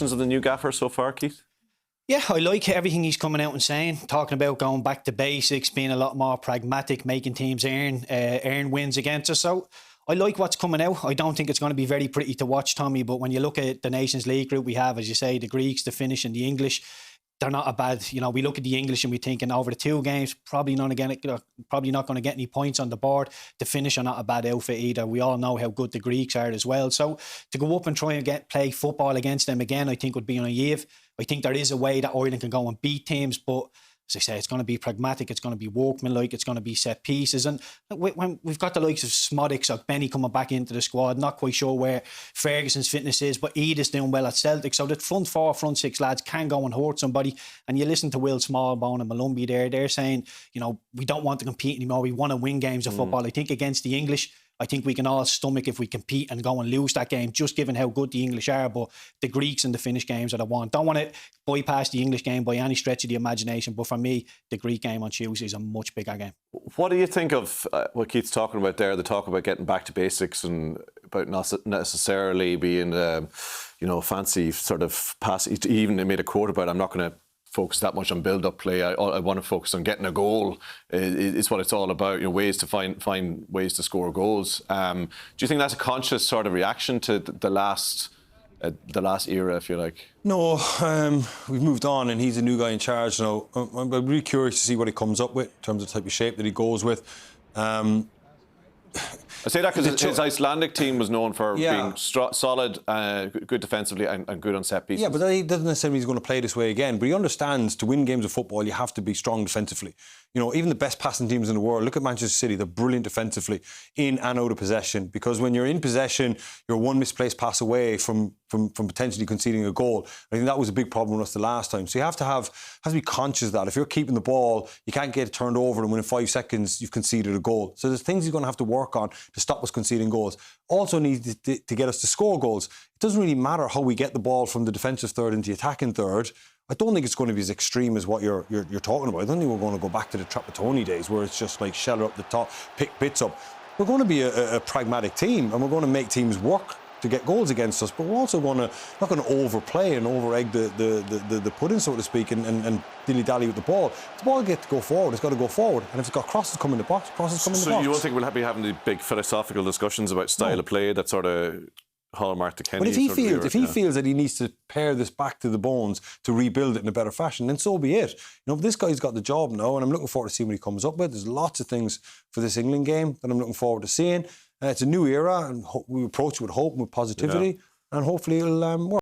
impressions of the new gaffer so far, Keith? Yeah, I like everything he's coming out and saying, talking about going back to basics, being a lot more pragmatic, making teams earn wins against us. So I like what's coming out. I don't think it's going to be very pretty to watch, Tommy, but when you look at the Nations League group we have, as you say, the Greeks, the Finnish and the English, they're not a bad, we look at the English and we're thinking over the 2 games, probably not going to get any points on the board. The Finnish are not a bad outfit either. We all know how good the Greeks are as well. So to go up and try and play football against them again, I think would be naive. I think there is a way that Ireland can go and beat teams, but as I say, it's going to be pragmatic, it's going to be workmanlike, it's going to be set pieces. And when we've got the likes of Smodics or Benny coming back into the squad, not quite sure where Ferguson's fitness is, but Edith's doing well at Celtic. So the front 4, front 6 lads can go and hurt somebody. And you listen to Will Smallbone and Malumbi there, they're saying, we don't want to compete anymore. We want to win games of football. I think against the English, I think we can all stomach if we compete and go and lose that game, just given how good the English are. But the Greeks and the Finnish games that I want. Don't want to bypass the English game by any stretch of the imagination. But for me, the Greek game on Tuesday is a much bigger game. What do you think of what Keith's talking about there? The talk about getting back to basics and about not necessarily being, fancy sort of pass. He even made a quote about, I'm not going to focus that much on build-up play. I want to focus on getting a goal. It's what it's all about. Ways to find ways to score goals. Do you think that's a conscious sort of reaction to the last era, if you like? No, we've moved on, and he's a new guy in charge now. I'm really curious to see what he comes up with in terms of the type of shape that he goes with. I say that because his Icelandic team was known for being solid, good defensively and good on set pieces. Yeah, but that doesn't necessarily mean he's going to play this way again. But he understands to win games of football, you have to be strong defensively. Even the best passing teams in the world, look at Manchester City, they're brilliant defensively in and out of possession. Because when you're in possession, you're one misplaced pass away from potentially conceding a goal. I think that was a big problem with us the last time. So you have to be conscious of that. If you're keeping the ball, you can't get it turned over and within 5 seconds you've conceded a goal. So there's things he's going to have to work on to stop us conceding goals. Also needs to get us to score goals. It doesn't really matter how we get the ball from the defensive third into the attacking third. I don't think it's going to be as extreme as what you're talking about. I don't think we're going to go back to the Trapattoni days where it's just like shell up the top, pick bits up. We're going to be a pragmatic team, and we're going to make teams work to get goals against us, but we're also not going to overplay and over-egg the pudding, so to speak, and dilly-dally with the ball. If the ball gets to go forward, it's got to go forward. And if it's got crosses coming in the box, crosses come in the box. So you don't think we'll be having the big philosophical discussions about style of play, that sort of hallmark to Kenny? But if he feels that he needs to pare this back to the bones to rebuild it in a better fashion, then so be it. This guy's got the job now, and I'm looking forward to seeing what he comes up with. There's lots of things for this England game that I'm looking forward to seeing. It's a new era, and we approach it with hope and with positivity, and hopefully it'll work.